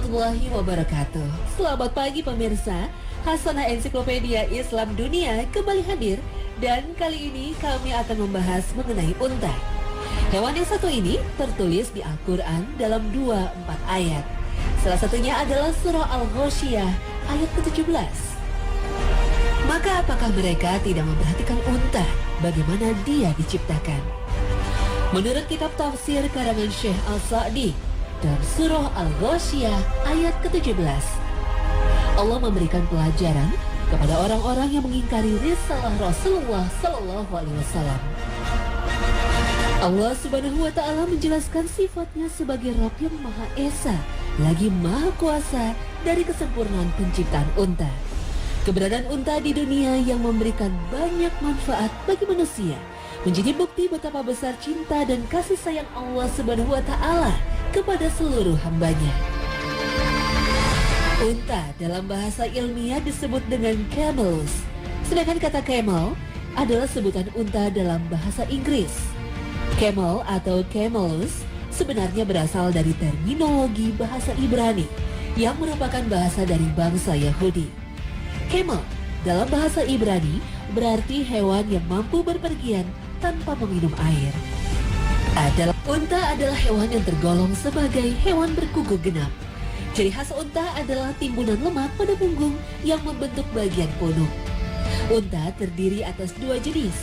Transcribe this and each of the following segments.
warahmatullahi wabarakatuh. Selamat pagi pemirsa. Hasanah Ensiklopedia Islam Dunia kembali hadir dan kali ini kami akan membahas mengenai unta. Hewan yang satu ini tertulis di Al-Quran dalam 24 ayat. Salah satunya adalah surah Al-Ghoshiyah ayat ke-17. Maka apakah mereka tidak memperhatikan unta, bagaimana dia diciptakan? Menurut kitab tafsir karangan Syekh Al-Sa'di, dalam surah Al-Ghoshiyah ayat ke-17, Allah memberikan pelajaran kepada orang-orang yang mengingkari risalah Rasulullah Sallallahu Alaihi Wasallam. Allah Subhanahu Wa Taala menjelaskan sifatnya sebagai Rabb yang Maha Esa, lagi Maha Kuasa dari kesempurnaan penciptaan unta. Keberadaan unta di dunia yang memberikan banyak manfaat bagi manusia menjadi bukti betapa besar cinta dan kasih sayang Allah Subhanahu Wa Taala kepada seluruh hambanya. Unta dalam bahasa ilmiah disebut dengan camels, sedangkan kata camel adalah sebutan unta dalam bahasa Inggris. Camel atau camelus sebenarnya berasal dari terminologi bahasa Ibrani yang merupakan bahasa dari bangsa Yahudi. Camel dalam bahasa Ibrani berarti hewan yang mampu berpergian tanpa meminum air. Unta adalah hewan yang tergolong sebagai hewan berkuku genap. Ciri khas unta adalah timbunan lemak pada punggung yang membentuk bagian punuk. Unta terdiri atas dua jenis,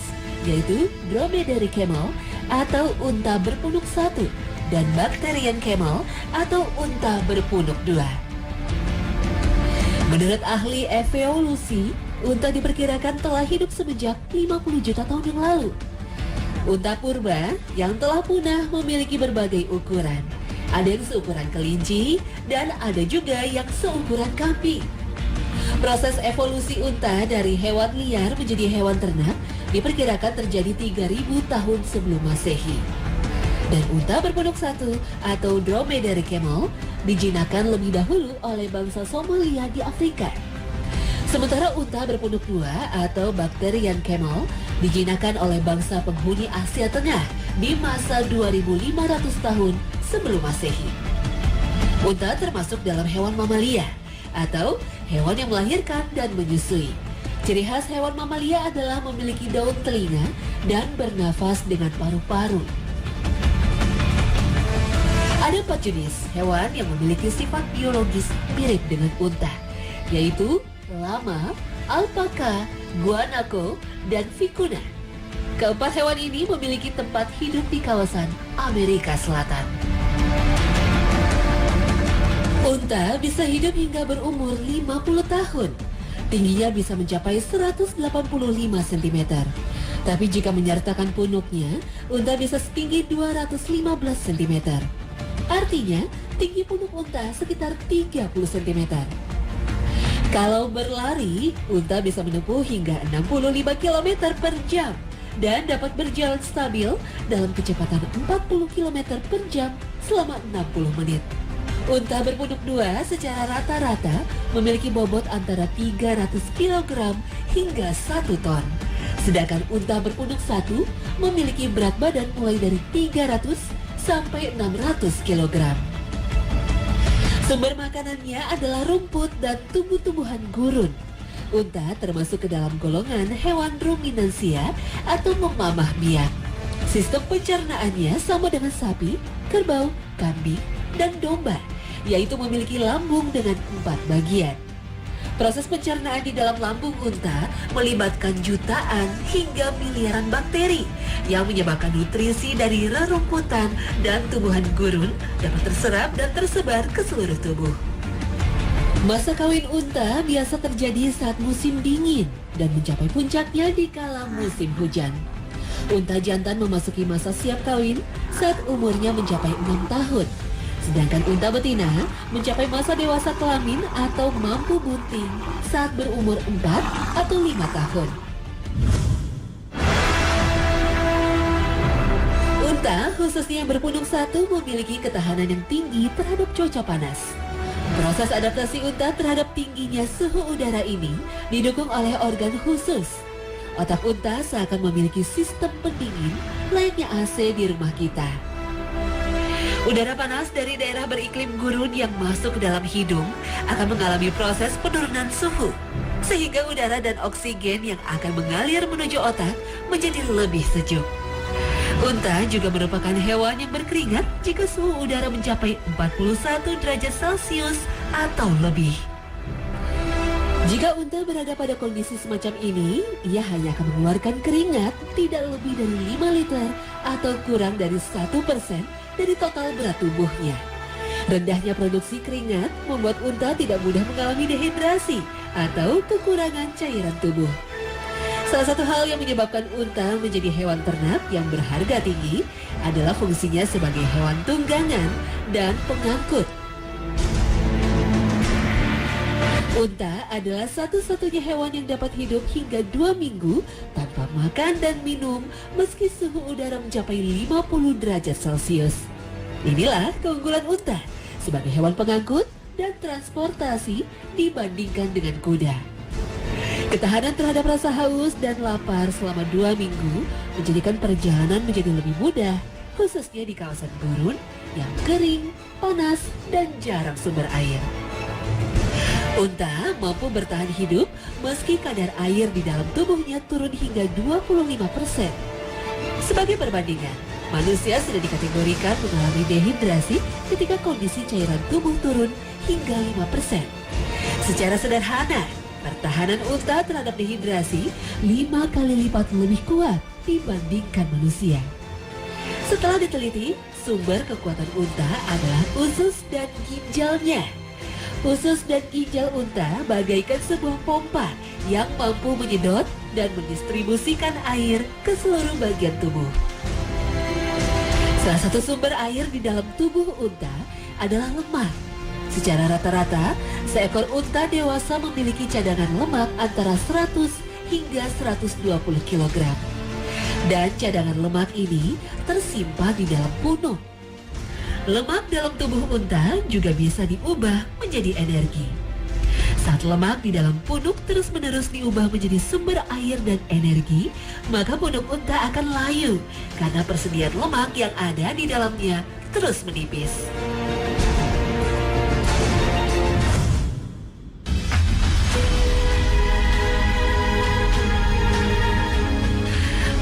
yaitu dromedary camel atau unta berpunuk satu dan Bactrian camel atau unta berpunuk dua. Menurut ahli evolusi, unta diperkirakan telah hidup semenjak 50 juta tahun yang lalu. Unta purba yang telah punah memiliki berbagai ukuran. Ada yang seukuran kelinci dan ada juga yang seukuran kambing. Proses evolusi unta dari hewan liar menjadi hewan ternak diperkirakan terjadi 3000 tahun sebelum Masehi. Dan unta berpunuk satu atau dromedary camel dijinakkan lebih dahulu oleh bangsa Somalia di Afrika. Sementara unta berpunuk dua atau Bactrian camel dijinakkan oleh bangsa penghuni Asia Tengah di masa 2500 tahun sebelum Masehi. Unta termasuk dalam hewan mamalia atau hewan yang melahirkan dan menyusui. Ciri khas hewan mamalia adalah memiliki daun telinga dan bernafas dengan paru-paru. Ada 4 jenis hewan yang memiliki sifat biologis mirip dengan unta, yaitu lama, alpaka, guanaco, dan vicuna. Keempat hewan ini memiliki tempat hidup di kawasan Amerika Selatan. Unta bisa hidup hingga berumur 50 tahun. Tingginya bisa mencapai 185 cm. Tapi jika menyertakan punuknya, unta bisa setinggi 215 cm. Artinya, tinggi punuk unta sekitar 30 cm. Kalau berlari, unta bisa menempuh hingga 65 km per jam dan dapat berjalan stabil dalam kecepatan 40 km per jam selama 60 menit. Unta berpunuk dua secara rata-rata memiliki bobot antara 300 kg hingga 1 ton. Sedangkan unta berpunuk satu memiliki berat badan mulai dari 300 sampai 600 kg. Sumber makanannya adalah rumput dan tumbuh-tumbuhan gurun. Unta termasuk ke dalam golongan hewan ruminansia atau memamah biak. Sistem pencernaannya sama dengan sapi, kerbau, kambing, dan domba, yaitu memiliki lambung dengan 4 bagian. Proses pencernaan di dalam lambung unta melibatkan jutaan hingga miliaran bakteri yang menyebabkan nutrisi dari rerumputan dan tumbuhan gurun dapat terserap dan tersebar ke seluruh tubuh. Masa kawin unta biasa terjadi saat musim dingin dan mencapai puncaknya di kala musim hujan. Unta jantan memasuki masa siap kawin saat umurnya mencapai 6 tahun. Sedangkan unta betina mencapai masa dewasa kelamin atau mampu bunting saat berumur 4 atau 5 tahun. Unta, khususnya yang berpunuk satu, memiliki ketahanan yang tinggi terhadap cuaca panas. Proses adaptasi unta terhadap tingginya suhu udara ini didukung oleh organ khusus. Otak unta seakan memiliki sistem pendingin layaknya AC di rumah kita. Udara panas dari daerah beriklim gurun yang masuk ke dalam hidung akan mengalami proses penurunan suhu, sehingga udara dan oksigen yang akan mengalir menuju otak menjadi lebih sejuk. Unta juga merupakan hewan yang berkeringat jika suhu udara mencapai 41 derajat Celcius atau lebih. Jika unta berada pada kondisi semacam ini, ia hanya akan mengeluarkan keringat tidak lebih dari 5 liter atau kurang dari 1% dari total berat tubuhnya. Rendahnya produksi keringat membuat unta tidak mudah mengalami dehidrasi atau kekurangan cairan tubuh. Salah satu hal yang menyebabkan unta menjadi hewan ternak yang berharga tinggi adalah fungsinya sebagai hewan tunggangan dan pengangkut. Unta adalah satu-satunya hewan yang dapat hidup hingga 2 minggu tanpa makan dan minum meski suhu udara mencapai 50 derajat Celcius. Inilah keunggulan unta sebagai hewan pengangkut dan transportasi dibandingkan dengan kuda. Ketahanan terhadap rasa haus dan lapar selama 2 minggu menjadikan perjalanan menjadi lebih mudah, khususnya di kawasan gurun yang kering, panas, dan jarang sumber air. Unta mampu bertahan hidup meski kadar air di dalam tubuhnya turun hingga 25%. Sebagai perbandingan, manusia sudah dikategorikan mengalami dehidrasi ketika kondisi cairan tubuh turun hingga 5%. Secara sederhana, pertahanan unta terhadap dehidrasi 5 kali lipat lebih kuat dibandingkan manusia. Setelah diteliti, sumber kekuatan unta adalah usus dan ginjalnya. Usus dan ginjal unta bagaikan sebuah pompa yang mampu menyedot dan mendistribusikan air ke seluruh bagian tubuh. Salah satu sumber air di dalam tubuh unta adalah lemak. Secara rata-rata, seekor unta dewasa memiliki cadangan lemak antara 100 hingga 120 kg. Dan cadangan lemak ini tersimpan di dalam punuk. Lemak dalam tubuh unta juga bisa diubah menjadi energi. Saat lemak di dalam punuk terus-menerus diubah menjadi sumber air dan energi, maka punuk unta akan layu karena persediaan lemak yang ada di dalamnya terus menipis.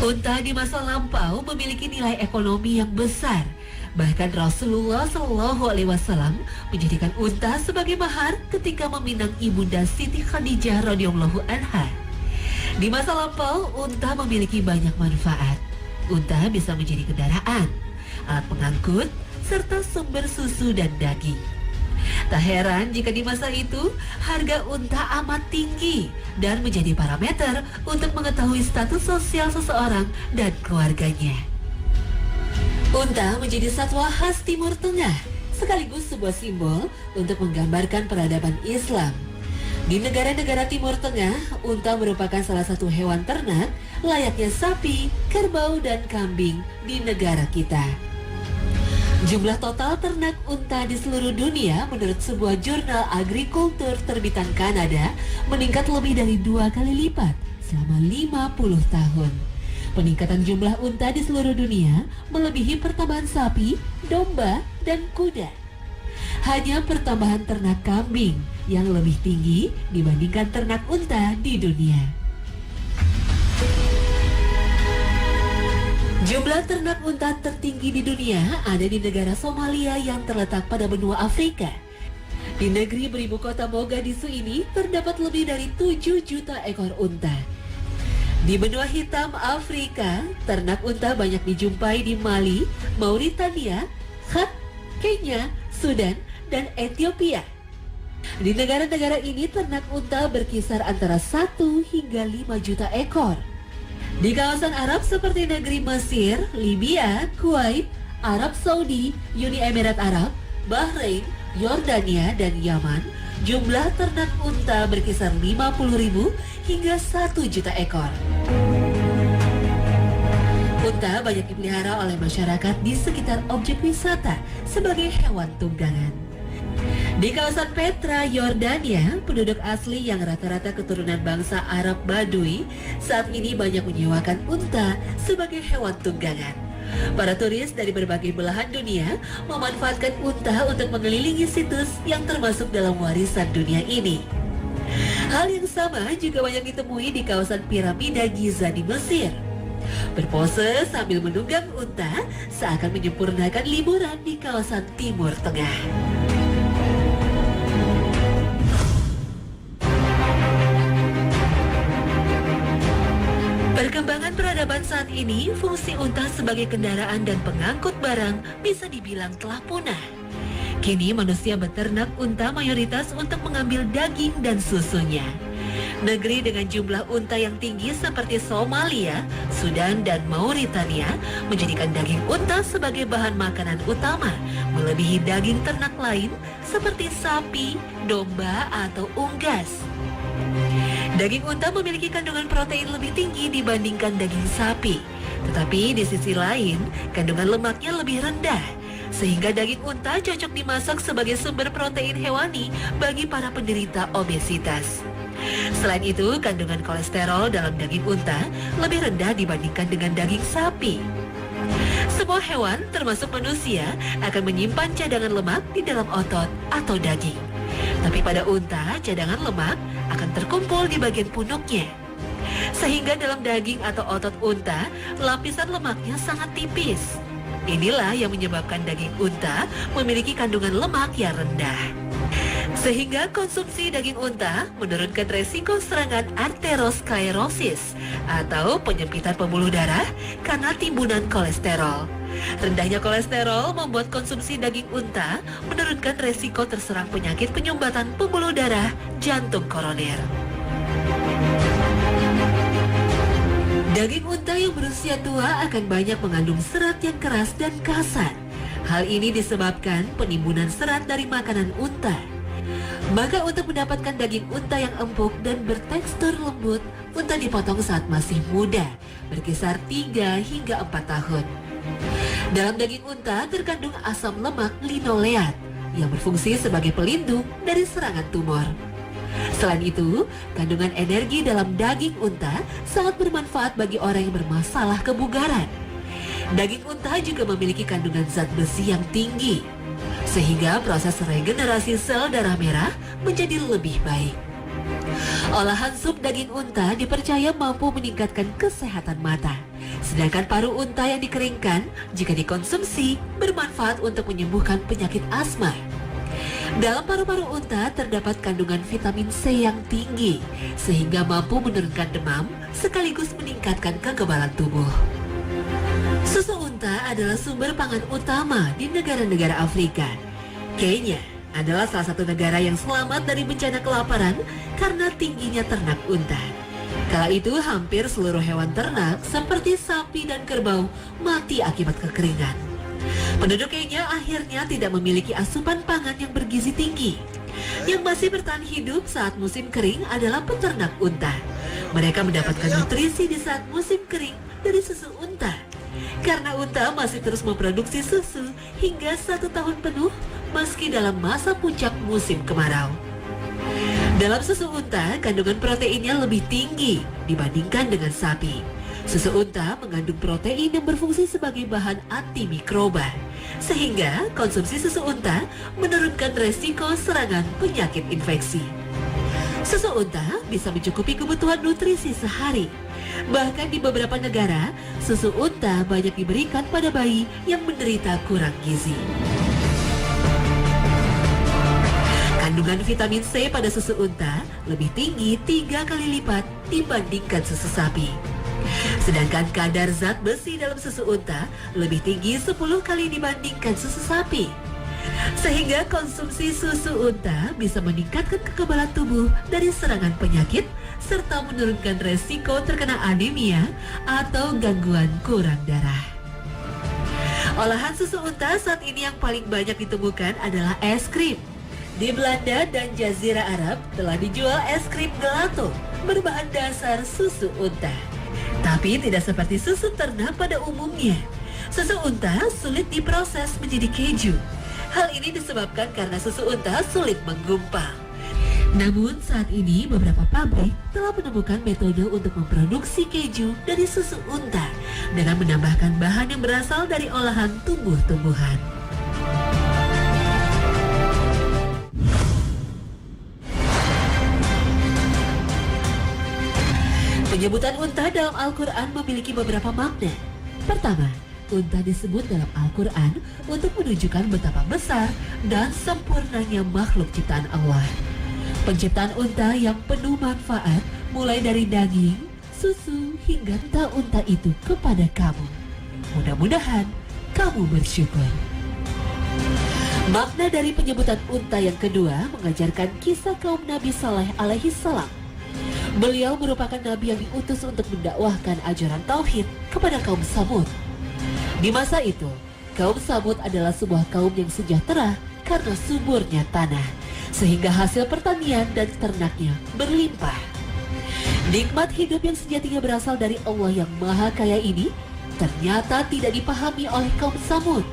Unta di masa lampau memiliki nilai ekonomi yang besar. Bahkan Rasulullah Shallallahu Alaihi Wasallam menjadikan unta sebagai mahar ketika meminang ibunda Siti Khadijah radhiyallahu anha. Di masa lampau, unta memiliki banyak manfaat. Unta bisa menjadi kendaraan, alat pengangkut, serta sumber susu dan daging. Tak heran jika di masa itu harga unta amat tinggi dan menjadi parameter untuk mengetahui status sosial seseorang dan keluarganya. Unta menjadi satwa khas Timur Tengah, sekaligus sebuah simbol untuk menggambarkan peradaban Islam. Di negara-negara Timur Tengah, unta merupakan salah satu hewan ternak layaknya sapi, kerbau, dan kambing di negara kita. Jumlah total ternak unta di seluruh dunia menurut sebuah jurnal agrikultur terbitan Kanada meningkat lebih dari 2 kali lipat selama 50 tahun. Peningkatan jumlah unta di seluruh dunia melebihi pertambahan sapi, domba, dan kuda. Hanya pertambahan ternak kambing yang lebih tinggi dibandingkan ternak unta di dunia. Jumlah ternak unta tertinggi di dunia ada di negara Somalia yang terletak pada benua Afrika. Di negeri beribu kota Mogadishu ini terdapat lebih dari 7 juta ekor unta. Di benua hitam Afrika, ternak unta banyak dijumpai di Mali, Mauritania, Chad, Kenya, Sudan, dan Ethiopia. Di negara-negara ini ternak unta berkisar antara 1 hingga 5 juta ekor. Di kawasan Arab seperti negeri Mesir, Libya, Kuwait, Arab Saudi, Uni Emirat Arab, Bahrain, Yordania, dan Yaman, jumlah ternak unta berkisar 50.000 hingga 1 juta ekor. Unta banyak dipelihara oleh masyarakat di sekitar objek wisata sebagai hewan tunggangan. Di kawasan Petra, Yordania, penduduk asli yang rata-rata keturunan bangsa Arab Badui saat ini banyak menyewakan unta sebagai hewan tunggangan. Para turis dari berbagai belahan dunia memanfaatkan unta untuk mengelilingi situs yang termasuk dalam warisan dunia ini. Hal yang sama juga banyak ditemui di kawasan piramida Giza di Mesir. Berpose sambil menunggang unta seakan menyempurnakan liburan di kawasan Timur Tengah. Perkembangan peradaban saat ini, fungsi unta sebagai kendaraan dan pengangkut barang bisa dibilang telah punah. Kini manusia beternak unta mayoritas untuk mengambil daging dan susunya. Negeri dengan jumlah unta yang tinggi seperti Somalia, Sudan, dan Mauritania menjadikan daging unta sebagai bahan makanan utama, melebihi daging ternak lain seperti sapi, domba, atau unggas. Daging unta memiliki kandungan protein lebih tinggi dibandingkan daging sapi. Tetapi di sisi lain, kandungan lemaknya lebih rendah, sehingga daging unta cocok dimasak sebagai sumber protein hewani bagi para penderita obesitas. Selain itu, kandungan kolesterol dalam daging unta lebih rendah dibandingkan dengan daging sapi. Semua hewan, termasuk manusia, akan menyimpan cadangan lemak di dalam otot atau daging. Tapi pada unta, cadangan lemak akan terkumpul di bagian punuknya. Sehingga dalam daging atau otot unta, lapisan lemaknya sangat tipis. Inilah yang menyebabkan daging unta memiliki kandungan lemak yang rendah. Sehingga konsumsi daging unta menurunkan resiko serangan arteriosklerosis atau penyempitan pembuluh darah karena timbunan kolesterol. Rendahnya kolesterol membuat konsumsi daging unta menurunkan resiko terserang penyakit penyumbatan pembuluh darah jantung koroner. Daging unta yang berusia tua akan banyak mengandung serat yang keras dan kasar. Hal ini disebabkan penimbunan serat dari makanan unta. Maka untuk mendapatkan daging unta yang empuk dan bertekstur lembut, unta dipotong saat masih muda, berkisar 3 hingga 4 tahun. Dalam daging unta terkandung asam lemak linoleat yang berfungsi sebagai pelindung dari serangan tumor. Selain itu, kandungan energi dalam daging unta sangat bermanfaat bagi orang yang bermasalah kebugaran. Daging unta juga memiliki kandungan zat besi yang tinggi, sehingga proses regenerasi sel darah merah menjadi lebih baik. Olahan sup daging unta dipercaya mampu meningkatkan kesehatan mata, sedangkan paru unta yang dikeringkan jika dikonsumsi bermanfaat untuk menyembuhkan penyakit asma. Dalam paru-paru unta terdapat kandungan vitamin C yang tinggi, sehingga mampu menurunkan demam sekaligus meningkatkan kekebalan tubuh. Susu unta adalah sumber pangan utama di negara-negara Afrika. Kenya adalah salah satu negara yang selamat dari bencana kelaparan karena tingginya ternak unta. Kala itu hampir seluruh hewan ternak seperti sapi dan kerbau mati akibat kekeringan. Penduduk Kenya akhirnya tidak memiliki asupan pangan yang bergizi tinggi. Yang masih bertahan hidup saat musim kering adalah peternak unta. Mereka mendapatkan nutrisi di saat musim kering dari susu unta. Karena unta masih terus memproduksi susu hingga 1 tahun penuh meski dalam masa puncak musim kemarau. Dalam susu unta, kandungan proteinnya lebih tinggi dibandingkan dengan sapi. Susu unta mengandung protein yang berfungsi sebagai bahan antimikroba, sehingga konsumsi susu unta menurunkan resiko serangan penyakit infeksi. Susu unta bisa mencukupi kebutuhan nutrisi sehari. Bahkan di beberapa negara, susu unta banyak diberikan pada bayi yang menderita kurang gizi. Kandungan vitamin C pada susu unta lebih tinggi 3 kali lipat dibandingkan susu sapi. Sedangkan kadar zat besi dalam susu unta lebih tinggi 10 kali dibandingkan susu sapi. Sehingga konsumsi susu unta bisa meningkatkan kekebalan tubuh dari serangan penyakit serta menurunkan resiko terkena anemia atau gangguan kurang darah. Olahan susu unta saat ini yang paling banyak ditemukan adalah es krim. Di Belanda dan Jazirah Arab telah dijual es krim gelato berbahan dasar susu unta. Tapi tidak seperti susu ternak pada umumnya. Susu unta sulit diproses menjadi keju. Hal ini disebabkan karena susu unta sulit menggumpal. Namun saat ini beberapa pabrik telah menemukan metode untuk memproduksi keju dari susu unta dengan menambahkan bahan yang berasal dari olahan tumbuh-tumbuhan. Penyebutan unta dalam Al-Quran memiliki beberapa makna. Pertama, unta disebut dalam Al-Quran untuk menunjukkan betapa besar dan sempurnanya makhluk ciptaan Allah. Penciptaan unta yang penuh manfaat mulai dari daging, susu, hingga unta unta itu kepada kamu. Mudah-mudahan kamu bersyukur. Makna dari penyebutan unta yang kedua mengajarkan kisah kaum Nabi Saleh alaihi salam. Beliau merupakan nabi yang diutus untuk mendakwahkan ajaran tauhid kepada kaum Samud. Di masa itu, kaum Samud adalah sebuah kaum yang sejahtera karena suburnya tanah, sehingga hasil pertanian dan ternaknya berlimpah. Nikmat hidup yang sejatinya berasal dari Allah yang Maha Kaya ini ternyata tidak dipahami oleh kaum Samud.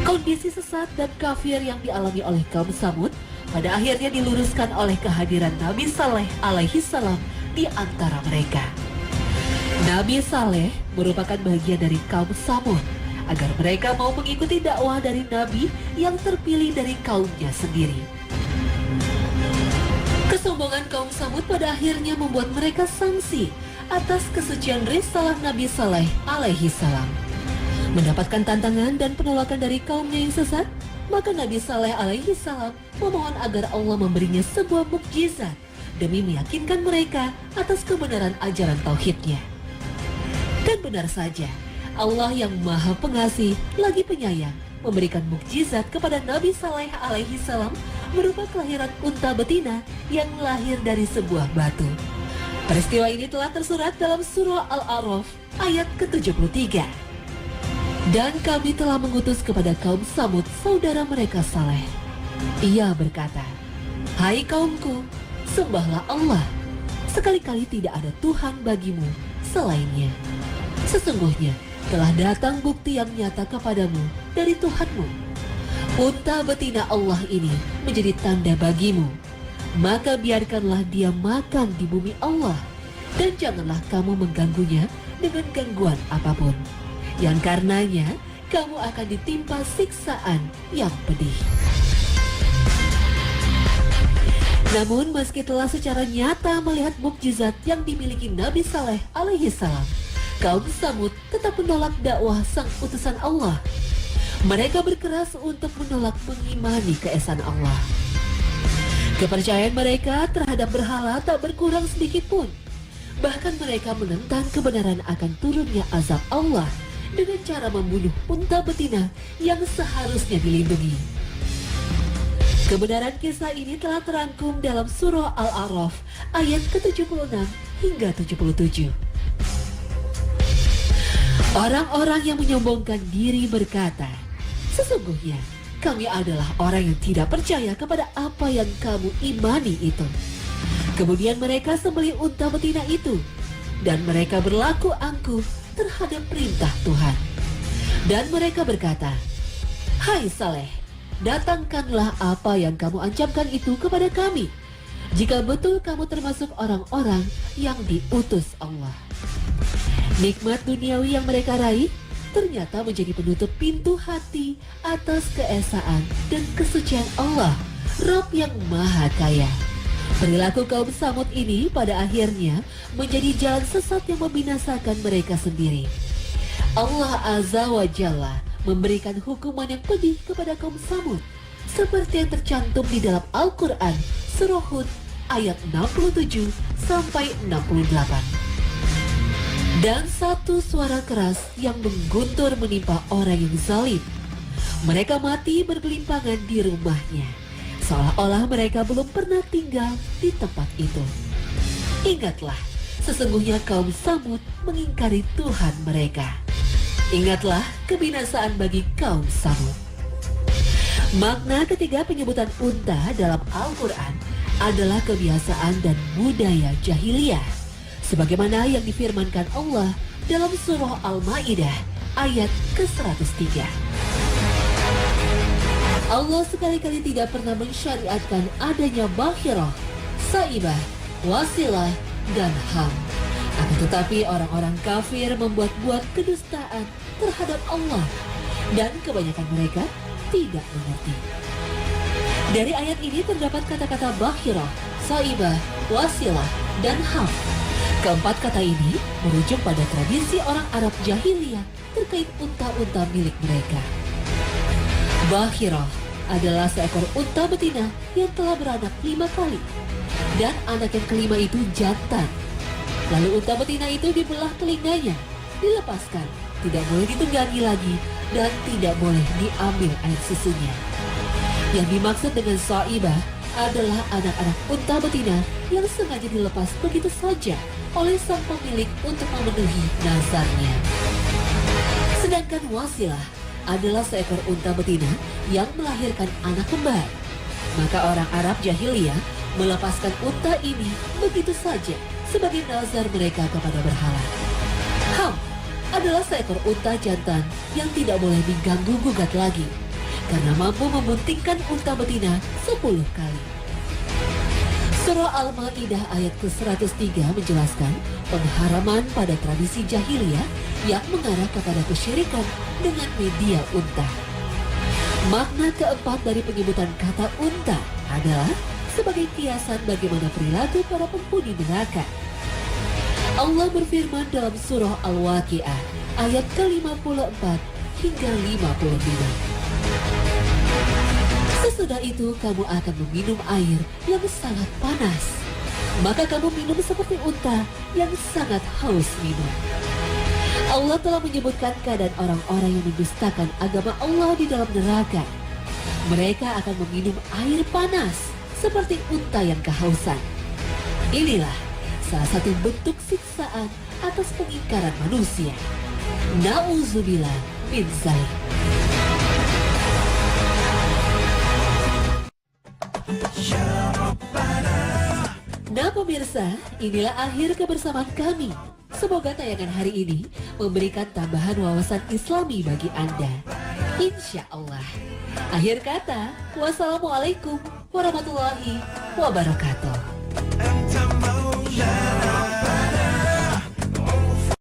Kondisi sesat dan kafir yang dialami oleh kaum Samud pada akhirnya diluruskan oleh kehadiran Nabi Saleh alaihi salam di antara mereka. Nabi Saleh merupakan bagian dari kaum Samud agar mereka mau mengikuti dakwah dari Nabi yang terpilih dari kaumnya sendiri. Kesombongan kaum Samud pada akhirnya membuat mereka sangsi atas kesucian risalah Nabi Saleh alaihi salam. Mendapatkan tantangan dan penolakan dari kaumnya yang sesat, maka Nabi Saleh alaihi salam memohon agar Allah memberinya sebuah mukjizat demi meyakinkan mereka atas kebenaran ajaran tauhidnya. Dan benar saja, Allah yang Maha Pengasih lagi penyayang memberikan mukjizat kepada Nabi Saleh alaihi salam berupa kelahiran unta betina yang lahir dari sebuah batu. Peristiwa ini telah tersurat dalam surah Al-A'raf ayat ke-73. Dan kami telah mengutus kepada kaum Samud saudara mereka Saleh. Ia berkata, "Hai kaumku, sembahlah Allah. Sekali-kali tidak ada Tuhan bagimu selainnya. Sesungguhnya telah datang bukti yang nyata kepadamu dari Tuhanmu. Unta betina Allah ini menjadi tanda bagimu. Maka biarkanlah dia makan di bumi Allah, dan janganlah kamu mengganggunya dengan gangguan apapun, yang karenanya kamu akan ditimpa siksaan yang pedih." Namun meski telah secara nyata melihat mukjizat yang dimiliki Nabi Saleh alaihi salam, kaum Samud tetap menolak dakwah sang utusan Allah. Mereka berkeras untuk menolak mengimani keesaan Allah. Kepercayaan mereka terhadap berhala tak berkurang sedikit pun. Bahkan mereka menentang kebenaran akan turunnya azab Allah dengan cara membunuh unta betina yang seharusnya dilindungi. Kebenaran kisah ini telah terangkum dalam surah Al-A'raf ayat ke-76 hingga 77. Orang-orang yang menyombongkan diri berkata, "Sesungguhnya kami adalah orang yang tidak percaya kepada apa yang kamu imani itu." Kemudian mereka sembelih unta betina itu, dan mereka berlaku angkuh terhadap perintah Tuhan. Dan mereka berkata, "Hai Saleh, datangkanlah apa yang kamu ancamkan itu kepada kami, jika betul kamu termasuk orang-orang yang diutus Allah." Nikmat duniawi yang mereka raih ternyata menjadi penutup pintu hati atas keesaan dan kesucian Allah, Rabb yang Maha Kaya. Perilaku kaum Samud ini pada akhirnya menjadi jalan sesat yang membinasakan mereka sendiri. Allah Azza wa Jalla memberikan hukuman yang pedih kepada kaum Samud, seperti yang tercantum di dalam Al-Quran Surah Hud ayat 67 sampai 68. Dan satu suara keras yang mengguntur menimpa orang yang zalim. Mereka mati bergelimpangan di rumahnya, seolah-olah mereka belum pernah tinggal di tempat itu. Ingatlah, sesungguhnya kaum Samud mengingkari Tuhan mereka. Ingatlah kebinasaan bagi kaum Samud. Makna ketiga penyebutan unta dalam Al-Quran adalah kebiasaan dan budaya jahiliyah, sebagaimana yang difirmankan Allah dalam surah Al-Ma'idah ayat ke-103. Allah sekali-kali tidak pernah mensyariatkan adanya bakhirah, saibah, wasilah, dan ham. Akan tetapi orang-orang kafir membuat-buat kedustaan terhadap Allah, dan kebanyakan mereka tidak mengerti. Dari ayat ini terdapat kata-kata bakhirah, saibah, wasilah, dan ham. Keempat kata ini merujuk pada tradisi orang Arab jahiliyah terkait unta-unta milik mereka. Bakhirah adalah seekor unta betina yang telah beranak 5 kali, dan anak yang kelima itu jantan. Lalu unta betina itu dibelah telinganya, dilepaskan, tidak boleh ditunggangi lagi, dan tidak boleh diambil air susunya. Yang dimaksud dengan saibah adalah anak-anak unta betina yang sengaja dilepas begitu saja oleh sang pemilik untuk memenuhi nazarnya. Sedangkan wasilah adalah seekor unta betina yang melahirkan anak kembar. Maka orang Arab jahiliyah melepaskan unta ini begitu saja sebagai nazar mereka kepada berhala. Ham adalah seekor unta jantan yang tidak boleh diganggu-gugat lagi karena mampu membuntingkan unta betina 10 kali. Surah Al-Ma'idah ayat ke-103 menjelaskan pengharaman pada tradisi jahiliyah yang mengarah kepada kesyirikan dengan media unta. Makna keempat dari penyebutan kata unta adalah sebagai kiasan bagaimana perilaku para penghuni neraka. Allah berfirman dalam surah Al-Waqi'ah ayat ke-54 hingga 55. Sesudah itu kamu akan meminum air yang sangat panas. Maka kamu minum seperti unta yang sangat haus minum. Allah telah menyebutkan keadaan orang-orang yang mendustakan agama Allah di dalam neraka. Mereka akan meminum air panas seperti unta yang kehausan. Inilah salah satu bentuk siksaan atas pengingkaran manusia. Na'udzubillah min dzalik. Nah pemirsa, inilah akhir kebersamaan kami. Semoga tayangan hari ini memberikan tambahan wawasan Islami bagi Anda. Insya Allah. Akhir kata, wassalamualaikum warahmatullahi wabarakatuh.